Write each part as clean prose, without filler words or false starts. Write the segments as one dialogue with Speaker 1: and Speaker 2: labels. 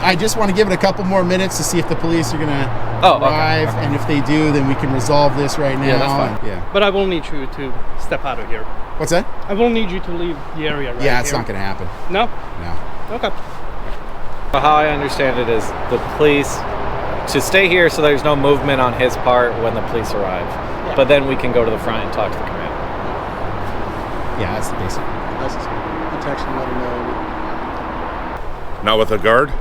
Speaker 1: I just want to give it a couple more minutes to see if the police are going to arrive. Okay. And if they do, then we can resolve this right now.
Speaker 2: Yeah, that's fine.
Speaker 1: Yeah.
Speaker 3: But I will need you to step out of here.
Speaker 1: What's that?
Speaker 3: I will need you to leave the area right
Speaker 1: Yeah, it's
Speaker 3: here.
Speaker 1: not going to happen.
Speaker 3: No?
Speaker 1: No.
Speaker 3: Okay.
Speaker 2: How I understand it is the police to stay here so there's no movement on his part when the police arrive. Yeah. But then we can go to the front and talk to the command.
Speaker 1: Yeah, that's the basic.
Speaker 4: That's protection, let him know.
Speaker 5: Not with a guard?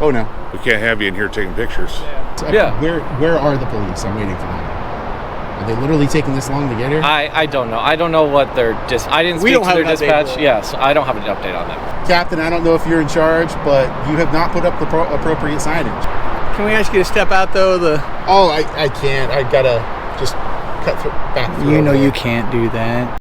Speaker 1: Oh, no.
Speaker 5: We can't have you in here taking pictures.
Speaker 2: Yeah.
Speaker 1: Where are the police? I'm waiting for them. Are they literally taking this long to get here?
Speaker 2: I don't know. I don't know what they're I didn't speak to their dispatch. Yes, I don't have an update on them.
Speaker 1: Captain, I don't know if you're in charge, but you have not put up the appropriate signage.
Speaker 4: Can we ask you to step out, though?
Speaker 1: Oh, I can't. I gotta just cut back through.
Speaker 4: You know you can't do that.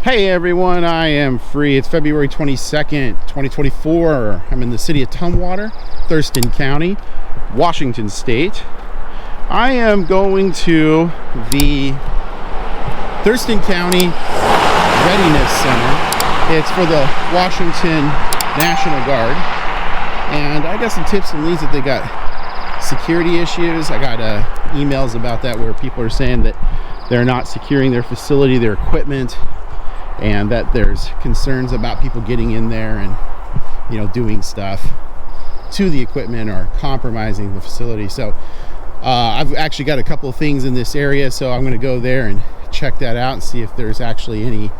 Speaker 1: Hey everyone, I am free. It's February 22nd, 2024. I'm in the city of Tumwater, Thurston County, Washington State. I am going to the Thurston County Readiness Center. It's for the Washington National Guard. And I got some tips and leads that they got security issues. I got emails about that where people are saying that they're not securing their facility, their equipment, and that there's concerns about people getting in there and, you know, doing stuff to the equipment or compromising the facility. So I've actually got a couple of things in this area, so I'm going to go there and check that out and see if there's actually any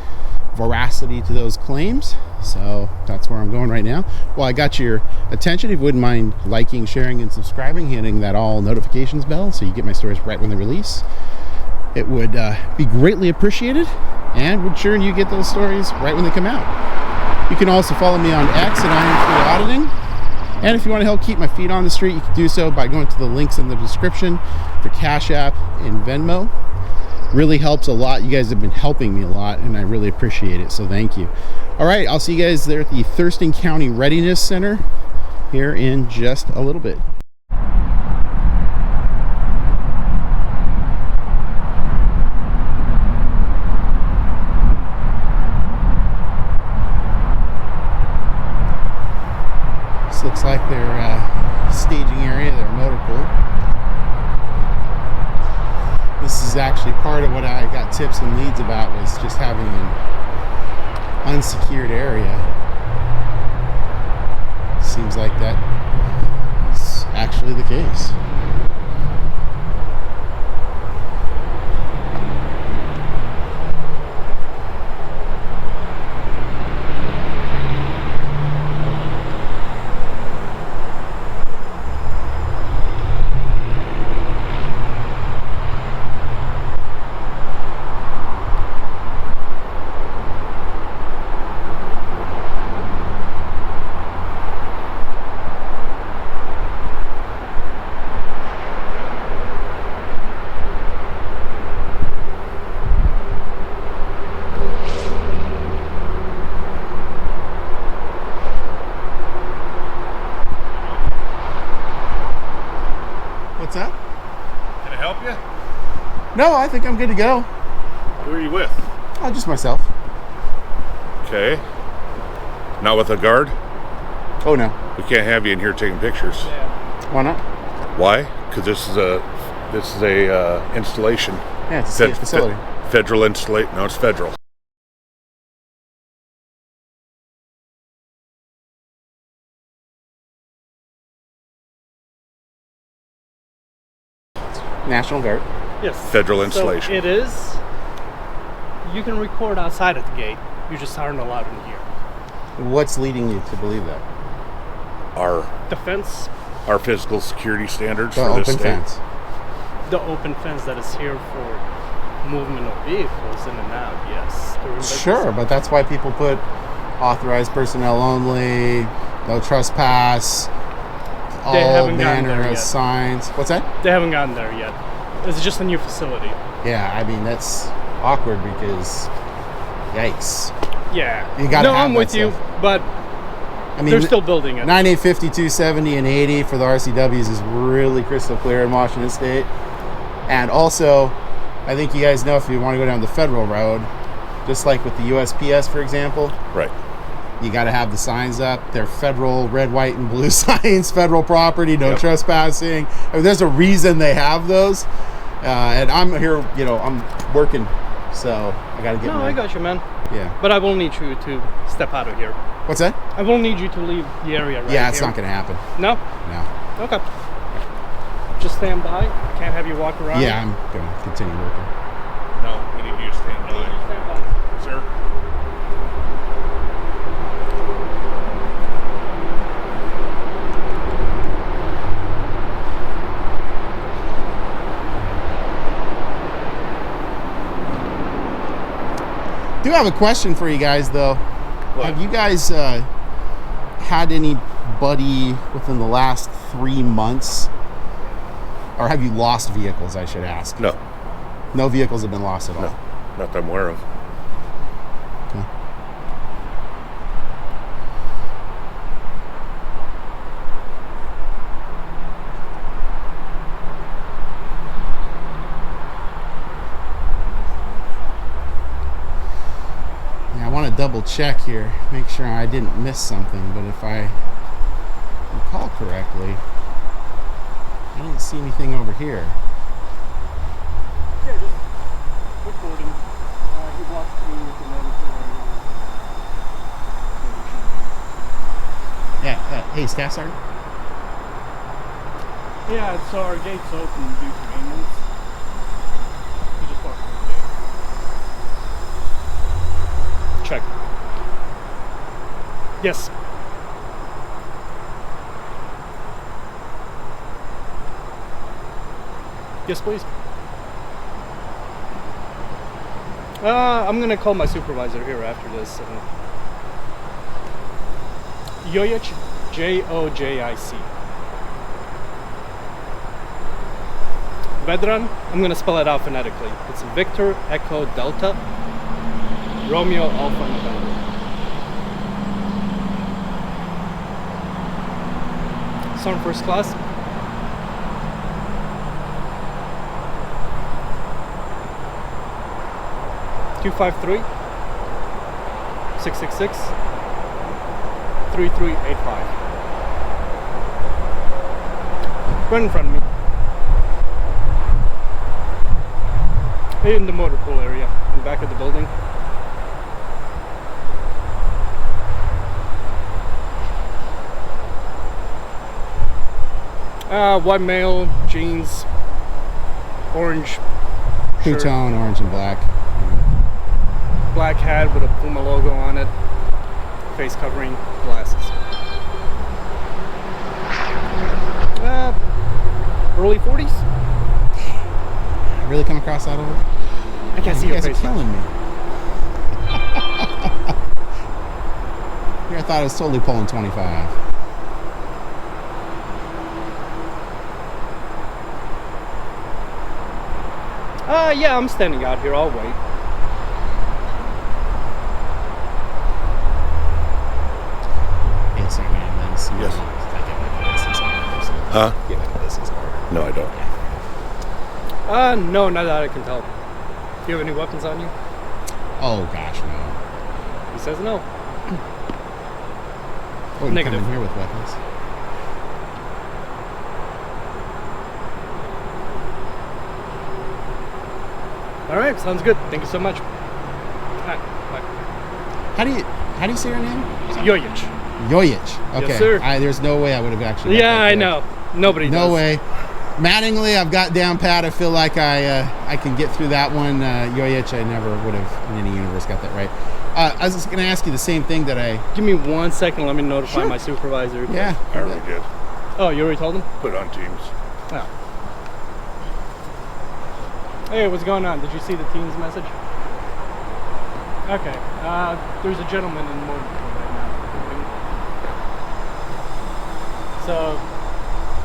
Speaker 1: veracity to those claims. So that's where I'm going right now. Well, I got your attention. If you wouldn't mind liking, sharing, and subscribing, hitting that all notifications bell so you get my stories right when they release, it would be greatly appreciated, and would ensure you get those stories right when they come out. You can also follow me on X at I.A.M. Auditing. And if you want to help keep my feet on the street, you can do so by going to the links in the description for Cash App and Venmo. Really helps a lot. You guys have been helping me a lot, and I really appreciate it, so thank you. All right, I'll see you guys there at the Thurston County Readiness Center here in just a little bit. Looks like their staging area, their motor pool. This is actually part of what I got tips and leads about, was just having an unsecured area. Seems like that is actually the case. What's that?
Speaker 5: Can I help you?
Speaker 1: No, I think I'm good to go.
Speaker 5: Who are you with?
Speaker 1: Oh, just myself.
Speaker 5: Okay. Not with a guard?
Speaker 1: Oh, no.
Speaker 5: We can't have you in here taking pictures.
Speaker 1: Why not?
Speaker 5: Why? Because this is a installation.
Speaker 1: Yeah, it's a state facility.
Speaker 5: Federal installation. No, it's federal.
Speaker 1: National Guard.
Speaker 3: Yes.
Speaker 5: Federal installation.
Speaker 3: So it is. You can record outside at the gate. You just aren't allowed in here.
Speaker 1: What's leading you to believe that?
Speaker 3: The fence.
Speaker 5: Our physical security standards
Speaker 1: The
Speaker 5: for this
Speaker 1: open
Speaker 5: state.
Speaker 1: fence.
Speaker 3: The open fence that is here for movement of vehicles in and out, yes.
Speaker 1: Sure, but that's why people put authorized personnel only, no trespass, all
Speaker 3: haven't gotten
Speaker 1: manner
Speaker 3: there
Speaker 1: of
Speaker 3: yet.
Speaker 1: signs. What's that?
Speaker 3: They haven't gotten there yet. It's just a new facility.
Speaker 1: Yeah, I mean, that's awkward because, yikes.
Speaker 3: Yeah.
Speaker 1: You gotta
Speaker 3: no,
Speaker 1: have
Speaker 3: I'm
Speaker 1: that
Speaker 3: with you,
Speaker 1: stuff.
Speaker 3: but
Speaker 1: I mean,
Speaker 3: they're still building it.
Speaker 1: 9850, 270, and 80 for the RCWs is really crystal clear in Washington State. And also, I think you guys know if you want to go down the federal road, just like with the USPS, for example,
Speaker 5: Right.
Speaker 1: you got to have the signs up. They're federal red, white, and blue signs, federal property, no trespassing. I mean, there's a reason they have those. And I'm here, you know, I'm working, so I got to get
Speaker 3: No, I got you, man.
Speaker 1: Yeah.
Speaker 3: But I will need you to step out of here.
Speaker 1: What's that?
Speaker 3: I will need you to leave the area right
Speaker 1: Yeah, it's
Speaker 3: here.
Speaker 1: not going to happen.
Speaker 3: No?
Speaker 1: No.
Speaker 3: Okay. Just stand by. Can't have you walk around.
Speaker 1: Yeah, I'm going to continue working.
Speaker 5: No, we need you to stand by.
Speaker 3: Stand by.
Speaker 5: Sir?
Speaker 1: Do have a question for you guys, though. Have you guys had anybody within the last 3 months, or have you lost vehicles, I should ask?
Speaker 5: No.
Speaker 1: No vehicles have been lost at all?
Speaker 5: No. Not that I'm aware of.
Speaker 1: Okay. Yeah, I want to double check here, make sure I didn't miss something, but if I recall correctly, I didn't see anything over here.
Speaker 3: Yeah, just recording. He walked through with the mandatory.
Speaker 1: Yeah, hey, Staff Sergeant?
Speaker 3: Yeah, so our gate's open due to maintenance. He just walked through the gate. Check. Yes. Yes, please. I'm gonna call my supervisor here after this. Yojic, Jojic. Vedran, I'm gonna spell it out phonetically. It's Victor Echo Delta Romeo Alpha November. Sergeant First Class. (253) 666 3385. Right in front of me. In the motor pool area, in the back of the building. White male, jeans, orange shirt,
Speaker 1: Two-tone, orange and black.
Speaker 3: black hat with a Puma logo on it, face covering, glasses. Early 40s?
Speaker 1: Really come across that old?
Speaker 3: I can't see
Speaker 1: You
Speaker 3: your
Speaker 1: guys are
Speaker 3: face.
Speaker 1: killing me. Here I thought I was totally pulling 25.
Speaker 3: Yeah, I'm standing out here. I'll wait.
Speaker 1: Hey, sorry, man. Let me see.
Speaker 5: Yes.
Speaker 1: I get my license card.
Speaker 5: Huh?
Speaker 1: Get my license card.
Speaker 5: No, I don't.
Speaker 3: No, not that I can tell. Do you have any weapons on you?
Speaker 1: Oh, gosh, no.
Speaker 3: He says no.
Speaker 1: Oh, you
Speaker 3: Negative.
Speaker 1: come in here with weapons.
Speaker 3: All right, sounds good. Thank you so much. All right, bye.
Speaker 1: How do you say your name?
Speaker 3: Yojic.
Speaker 1: Yojic. Okay.
Speaker 3: Yes, sir.
Speaker 1: There's no way I would have actually. got
Speaker 3: Yeah,
Speaker 1: that
Speaker 3: I
Speaker 1: correct.
Speaker 3: know. Nobody does.
Speaker 1: No way. Mattingly, I've got down pat. I feel like I can get through that one. Yojic, I never would have in any universe got that right. I was going to ask you the same thing that I.
Speaker 3: Give me 1 second. Let me notify
Speaker 1: Sure.
Speaker 3: my supervisor.
Speaker 1: Yeah.
Speaker 5: I already did.
Speaker 3: Oh, you already told him?
Speaker 5: Put it on Teams.
Speaker 3: Oh. Hey, what's going on? Did you see the team's message? Okay. There's a gentleman in the motor pool right now. So,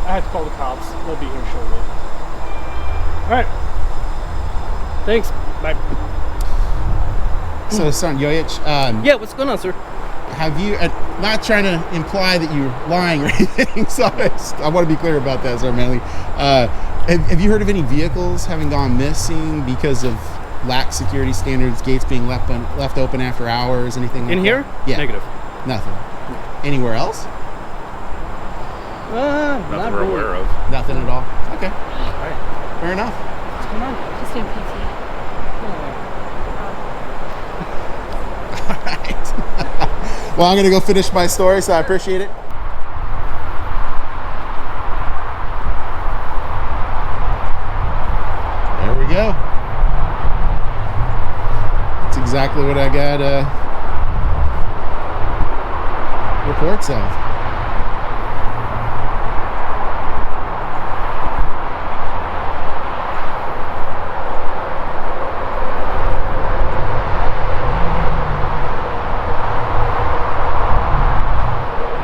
Speaker 3: I had to call the cops. They'll be here shortly. All right. Thanks. Bye.
Speaker 1: So, son, Yoest,
Speaker 3: Yeah, what's going on, sir?
Speaker 1: have you, not trying to imply that you're lying or anything, so I want to be clear about that, Sergeant Manley. Have you heard of any vehicles having gone missing because of lax security standards, gates being left open after hours, anything like
Speaker 3: In here?
Speaker 1: that? Yeah.
Speaker 3: Negative.
Speaker 1: Nothing. Anywhere else?
Speaker 3: Not
Speaker 5: Nothing we're
Speaker 3: really.
Speaker 5: aware of.
Speaker 1: Nothing at all? Okay.
Speaker 3: All right.
Speaker 1: Fair enough.
Speaker 3: What's going on?
Speaker 6: Just doing PT.
Speaker 1: All right. Well, I'm going to go finish my story, so I appreciate it. There we go. That's exactly what I got reports of.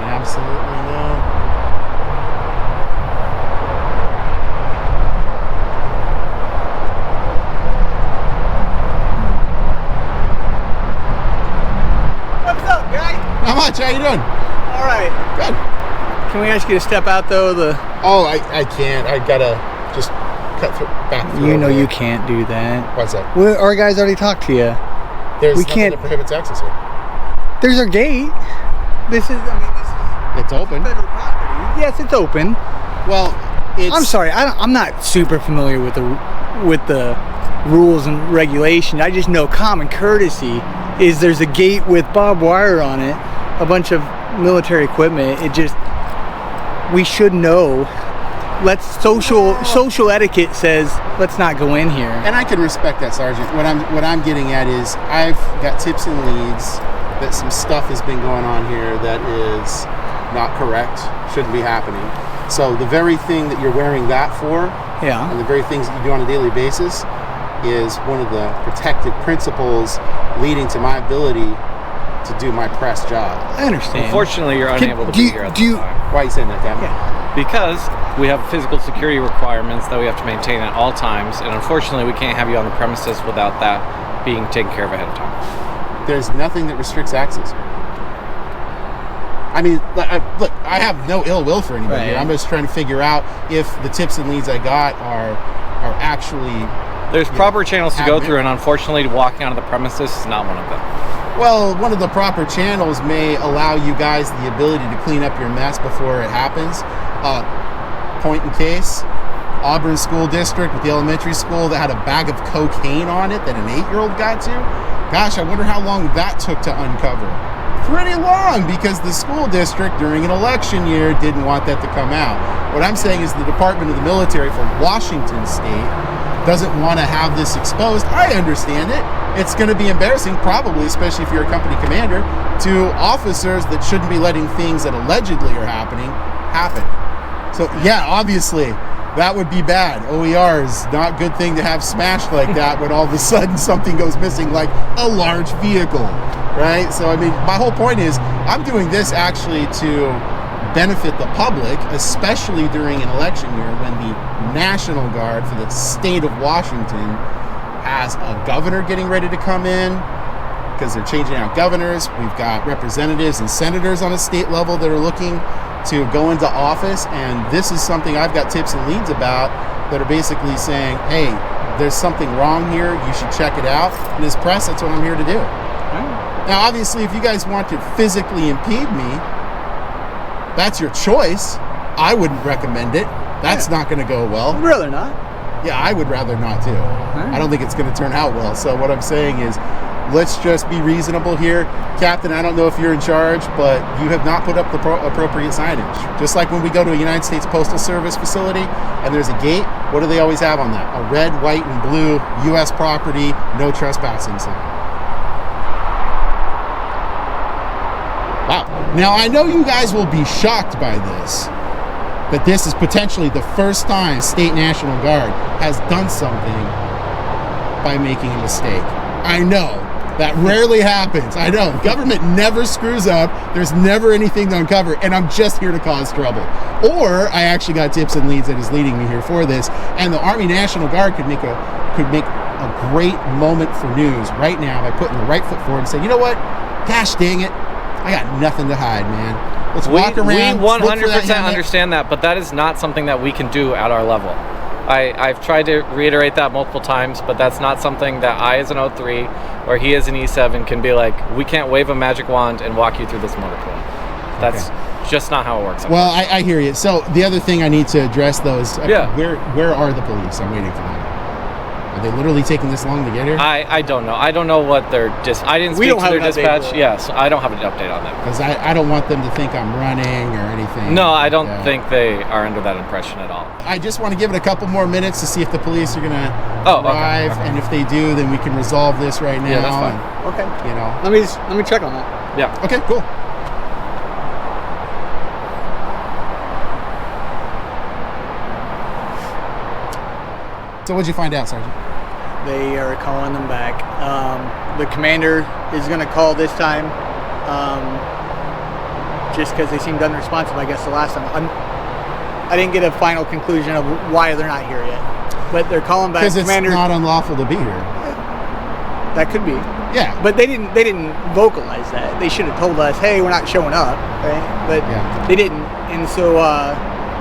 Speaker 1: Absolutely no.
Speaker 4: What's up, guy?
Speaker 1: Not much. How you doing?
Speaker 4: All right.
Speaker 1: Good.
Speaker 4: Can we ask you to step out though?
Speaker 1: Oh, I can't. I gotta just cut back through.
Speaker 4: You know
Speaker 1: over
Speaker 4: you
Speaker 1: there.
Speaker 4: can't do that.
Speaker 1: What's that?
Speaker 4: Our guys already talked to you.
Speaker 1: There's
Speaker 4: We
Speaker 1: nothing
Speaker 4: can't-
Speaker 1: that prohibits access here.
Speaker 4: There's our gate. This is
Speaker 1: It's open.
Speaker 4: federal property. Yes, it's open.
Speaker 1: Well, it's.
Speaker 4: I'm sorry. I'm not super familiar with the rules and regulations. I just know common courtesy is there's a gate with barbed wire on it, a bunch of military equipment. We should know. Social etiquette says let's not go in here.
Speaker 1: And I can respect that, Sergeant. What I'm getting at is I've got tips and leads that some stuff has been going on here that is not correct, shouldn't be happening. So the very thing that you're wearing that for,
Speaker 4: Yeah.
Speaker 1: and the very things that you do on a daily basis, is one of the protected principles leading to my ability to do my press job.
Speaker 4: I understand.
Speaker 2: Unfortunately, you're unable to
Speaker 4: do
Speaker 2: be
Speaker 4: you-
Speaker 2: here at
Speaker 4: do
Speaker 2: this
Speaker 4: you-
Speaker 2: time.
Speaker 1: Why are you saying that, Captain?
Speaker 2: Because we have physical security requirements that we have to maintain at all times, and unfortunately, we can't have you on the premises without that being taken care of ahead of time.
Speaker 1: There's nothing that restricts access. I mean, look, I have no ill will for anybody here.
Speaker 4: Right.
Speaker 1: I'm just trying to figure out if the tips and leads I got are actually.
Speaker 2: There's proper channels to go
Speaker 1: admin.
Speaker 2: through, and unfortunately, walking onto the premises is not one of them.
Speaker 1: Well, one of the proper channels may allow you guys the ability to clean up your mess before it happens. Point in case, Auburn School District with the elementary school that had a bag of cocaine on it that an 8-year-old got to. Gosh, I wonder how long that took to uncover. Pretty long, because the school district during an election year didn't want that to come out. What I'm saying is the Department of the Military for Washington State doesn't want to have this exposed. I understand it. It's going to be embarrassing, probably, especially if you're a company commander, to officers that shouldn't be letting things that allegedly are happening happen. So, yeah, obviously, that would be bad. OER is not a good thing to have smashed like that when all of a sudden something goes missing, like a large vehicle, right? So, I mean, my whole point is I'm doing this actually to benefit the public, especially during an election year when the National Guard for the state of Washington has a governor getting ready to come in because they're changing out governors. We've got representatives and senators on a state level that are looking to go into office, and this is something I've got tips and leads about that are basically saying, hey, there's something wrong here, you should check it out. And as press, that's what I'm here to do. Now, obviously, if you guys want to physically impede me, that's your choice. I wouldn't recommend it. That's not going to go well.
Speaker 4: I'd rather not.
Speaker 1: Yeah, I would rather not too. I don't think it's going to turn out well. So what I'm saying is, let's just be reasonable here. Captain, I don't know if you're in charge, but you have not put up the appropriate signage. Just like when we go to a United States Postal Service facility and there's a gate, what do they always have on that? A red, white, and blue U.S. property, no trespassing sign. Wow. Now, I know you guys will be shocked by this, that this is potentially the first time State National Guard has done something by making a mistake. I know That rarely happens. I know. Government never screws up. There's never anything to uncover, and I'm just here to cause trouble. Or I actually got tips and leads that is leading me here for this, and the Army National Guard could make a great moment for news right now by putting the right foot forward and saying, you know what? Gosh dang it. I got nothing to hide, man. Let's walk around.
Speaker 2: We 100% understand that, but that is not something that we can do at our level. I've tried to reiterate that multiple times, but that's not something that I, as an 03, or he as an E7, can be like, we can't wave a magic wand and walk you through this motor pool. That's just not how it works.
Speaker 1: Well, I hear you. So the other thing I need to address, though, is where are the police? I'm waiting for them. Are they literally taking this long to get here?
Speaker 2: I don't know. I don't know what their I didn't speak to their dispatch. Yes, I don't have an update on them.
Speaker 1: Because I don't want them to think I'm running or anything.
Speaker 2: No, I don't think they are under that impression at all.
Speaker 1: I just want to give it a couple more minutes to see if the police are going to arrive, and if they do, then we can resolve this right now.
Speaker 2: Yeah, that's fine.
Speaker 4: Okay.
Speaker 1: You know.
Speaker 4: Let me check on that.
Speaker 2: Yeah.
Speaker 1: Okay, cool. So what'd you find out, Sergeant?
Speaker 4: They are calling them back. The commander is going to call this time, just because they seemed unresponsive, I guess, the last time. I didn't get a final conclusion of why they're not here yet, but they're calling back.
Speaker 1: Because it's not unlawful to be here.
Speaker 4: That could be.
Speaker 1: Yeah.
Speaker 4: But they didn't vocalize that. They should have told us, hey, we're not showing up, right? But they didn't, and so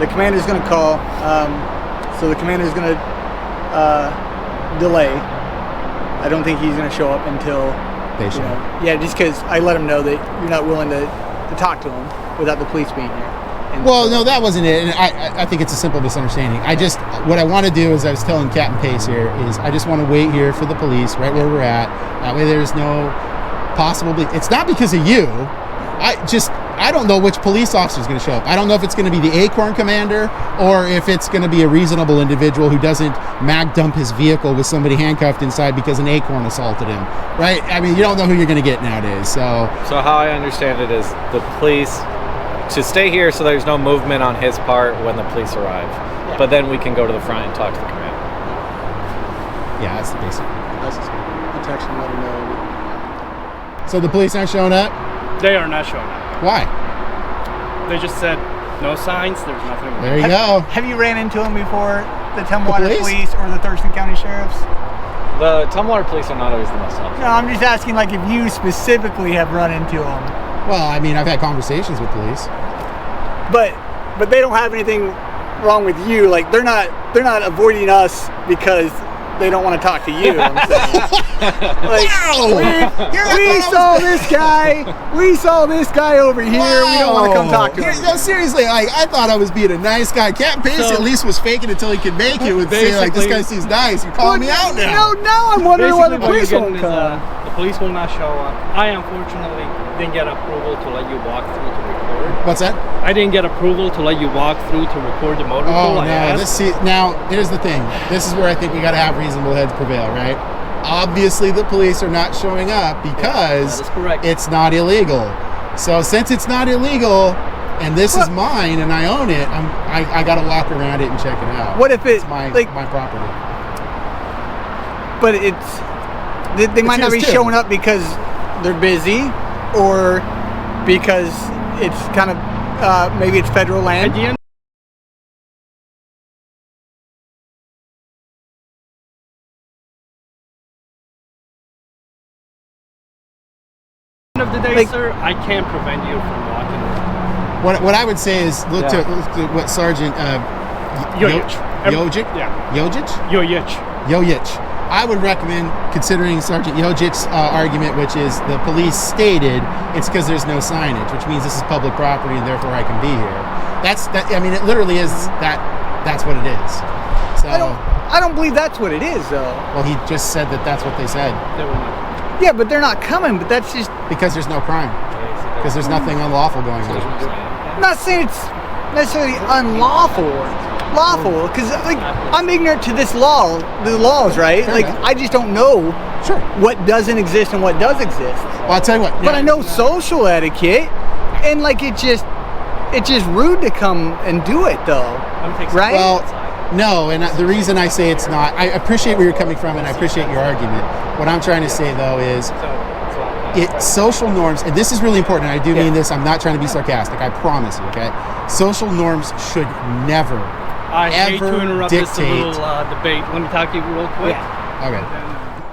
Speaker 4: the commander's going to call. So the commander's going to delay. I don't think he's going to show up until
Speaker 1: they show.
Speaker 4: Yeah, just because I let him know that you're not willing to talk to him without the police being here. And
Speaker 1: no, that wasn't it. And I think it's a simple misunderstanding. What I want to do is, I was telling Captain Pace here, is I just want to wait here for the police right where we're at. That way there's no possible. It's not because of you. I don't know which police officer is going to show up. I don't know if it's going to be the Acorn commander or if it's going to be a reasonable individual who doesn't mag dump his vehicle with somebody handcuffed inside because an Acorn assaulted him, right? I mean, you don't know who you're going to get nowadays. So
Speaker 2: how I understand it is the police to stay here so there's no movement on his part when the police arrive. Yeah. But then we can go to the front and talk to the commander.
Speaker 1: Yeah, that's the basic.
Speaker 4: I'll text him, let him know.
Speaker 1: So the police aren't showing up?
Speaker 3: They are not showing up.
Speaker 1: Why?
Speaker 3: They just said no signs, there's nothing.
Speaker 1: There you go.
Speaker 4: Have you ran into them before? The Tumwater police or the Thurston County sheriffs?
Speaker 2: The Tumwater police are not always the most helpful.
Speaker 4: No, I'm just asking, like, if you specifically have run into them.
Speaker 1: Well, I mean, I've had conversations with police.
Speaker 4: But they don't have anything wrong with you. Like, they're not avoiding us because they don't want to talk to you. I'm saying. Like, we saw this guy. We saw this guy over here. We don't want to come talk to him.
Speaker 1: No, seriously, like, I thought I was being a nice guy. Captain Pace at least was faking until he could make it. Would say, like, this guy seems nice. You're calling me out now.
Speaker 4: No, now I'm wondering why the police won't come.
Speaker 3: The police will not show up. I unfortunately didn't get approval to let you walk through to record.
Speaker 1: What's that?
Speaker 3: I didn't get approval to let you walk through to record the motor pool.
Speaker 1: Now, here's the thing. This is where I think we got to have reasonable heads prevail, right? Obviously, the police are not showing up because it's not illegal. So since it's not illegal, and this is mine, and I own it, I got to walk around it and check it out.
Speaker 4: What if it's
Speaker 1: my property?
Speaker 4: But they might not be showing up because they're busy, or because it's kind of maybe it's federal land.
Speaker 3: At the end of the day, sir, I can't prevent you from walking.
Speaker 1: What I would say is look to what Sergeant
Speaker 3: Yojic.
Speaker 1: I would recommend considering Sergeant Yojic's argument, which is the police stated it's because there's no signage, which means this is public property and therefore I can be here. I mean, it literally is that. That's what it is. So
Speaker 4: I don't believe that's what it is, though.
Speaker 1: Well, he just said that's what they said.
Speaker 4: Yeah, but they're not coming. But that's just
Speaker 1: because there's no crime. Because there's nothing unlawful going on.
Speaker 4: I'm not saying it's necessarily unlawful. Lawful, because like I'm ignorant to the laws, right? Like I just don't know what doesn't exist and what does exist.
Speaker 1: Well, I'll tell you what.
Speaker 4: But I know social etiquette, and like it's just rude to come and do it though, right?
Speaker 1: Well, no, and the reason I say it's not, I appreciate where you're coming from and I appreciate your argument. What I'm trying to say though is social norms, and this is really important, and I do mean this, I'm not trying to be sarcastic, I promise you, okay? Social norms should never,
Speaker 3: I hate
Speaker 1: ever
Speaker 3: to interrupt
Speaker 1: dictate.
Speaker 3: this little debate. Let me talk to you real quick.
Speaker 1: Okay.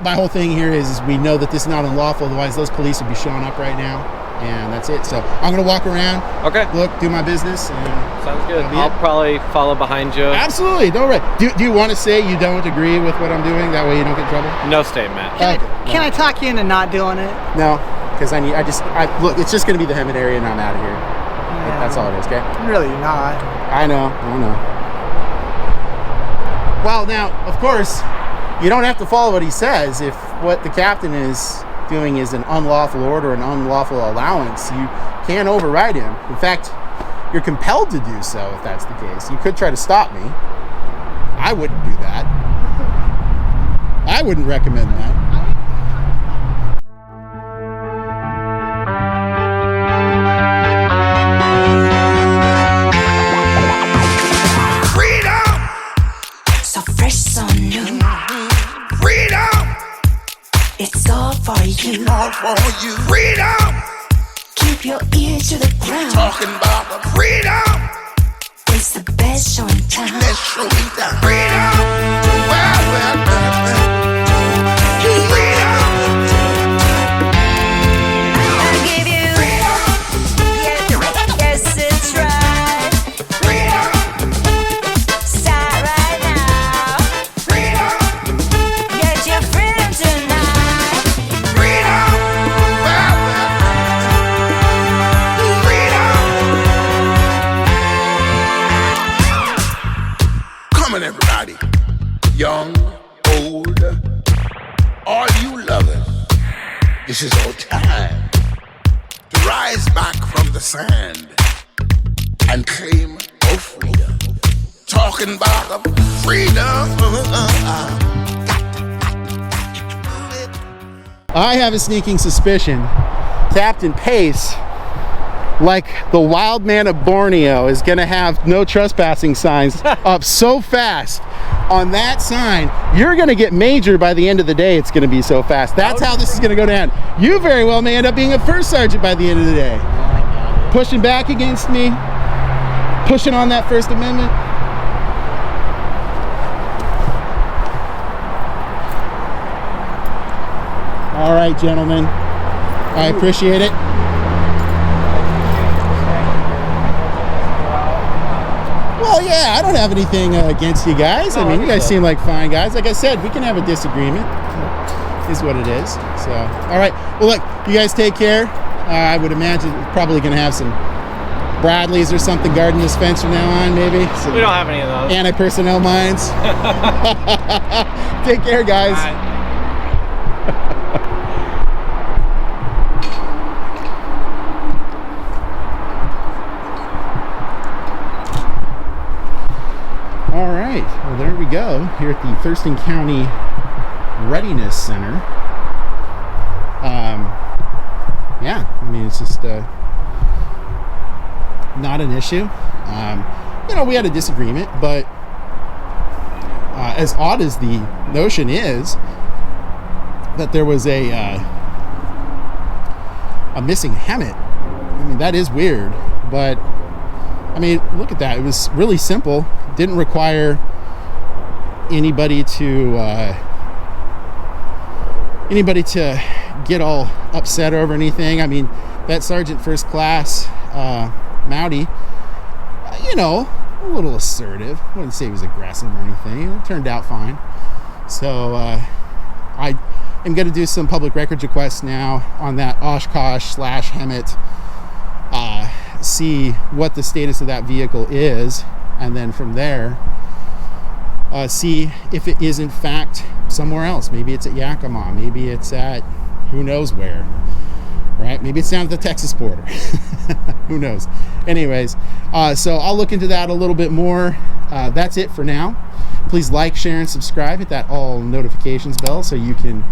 Speaker 1: My whole thing here is we know that this is not unlawful, otherwise those police would be showing up right now, and that's it. So I'm going to walk around,
Speaker 2: Okay.
Speaker 1: look, do my business, and
Speaker 2: Sounds good.
Speaker 1: that'll be
Speaker 2: I'll
Speaker 1: it.
Speaker 2: probably follow behind you.
Speaker 1: Absolutely, don't worry. Do you want to say you don't agree with what I'm doing? That way you don't get in trouble?
Speaker 2: No statement.
Speaker 4: Can I talk you into not doing it?
Speaker 1: No, because look, it's just going to be the Hemet area and I'm out of here. That's all it is, okay?
Speaker 4: Really not.
Speaker 1: I know. Well, now, of course, you don't have to follow what he says. If what the captain is doing is an unlawful order, an unlawful allowance, you can't override him. In fact, you're compelled to do so if that's the case. You could try to stop me. I wouldn't do that. I wouldn't recommend that.
Speaker 6: So fresh, so new. Freedom. It's all for you. All for you. Freedom. Keep your ear to the ground. Talking about the freedom. It's the best show in town. Best show in town. Freedom. Well. Freedom. I give you freedom. Yes, it's right. Freedom. Start right now. Freedom. Get your freedom tonight. Freedom. Well. Freedom. Come on, everybody. Young, old, all you lovers. This is our time to rise back from the sand and claim our freedom. Talking about the freedom.
Speaker 1: I have a sneaking suspicion Captain Pace, like the wild man of Borneo, is going to have no trespassing signs up so fast on that sign. You're going to get major by the end of the day. It's going to be so fast. That's how this is going to go down. You very well may end up being a first sergeant by the end of the day. Pushing back against me, pushing on that First Amendment. All right, gentlemen. I appreciate it. Well, yeah, I don't have anything against you guys. I mean, you guys seem like fine guys. Like I said, we can have a disagreement. Is what it is. So, all right. Well, look, you guys take care. I would imagine we're probably going to have some Bradleys or something guarding this fence from now on, maybe. So
Speaker 2: We don't have any of those.
Speaker 1: anti-personnel mines. Take care, guys.
Speaker 2: Bye.
Speaker 1: All right, well, there we go, here at the Thurston County Readiness Center. Yeah, I mean, it's just not an issue. We had a disagreement, but as odd as the notion is that there was a missing Hemet, I mean, that is weird, but I mean, look at that. It was really simple. Didn't require anybody to get all upset over anything. I mean, that Sergeant First Class Mowdy, a little assertive. I wouldn't say he was aggressive or anything. It turned out fine. So I am going to do some public records requests now on that Oshkosh/Hemet. See what the status of that vehicle is, and then from there see if it is in fact somewhere else. Maybe it's at Yakima, maybe it's at who knows where, right? Maybe it's down at the Texas border. Who knows? Anyways, so I'll look into that a little bit more. That's it for now. Please like, share, and subscribe. Hit that all notifications bell so you can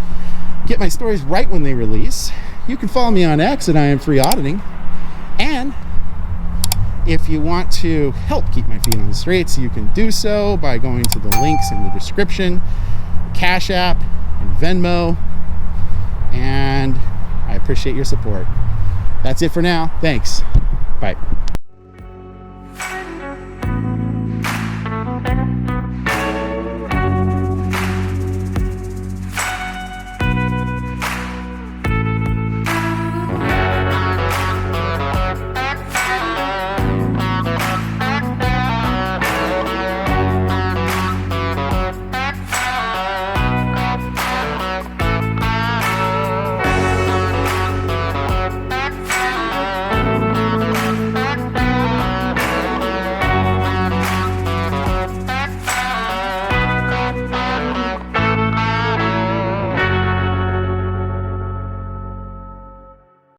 Speaker 1: get my stories right when they release. You can follow me on X at I.A.M. Auditing. And if you want to help keep my feet on the streets, you can do so by going to the links in the description, Cash App, and Venmo. And I appreciate your support. That's it for now. Thanks. Bye.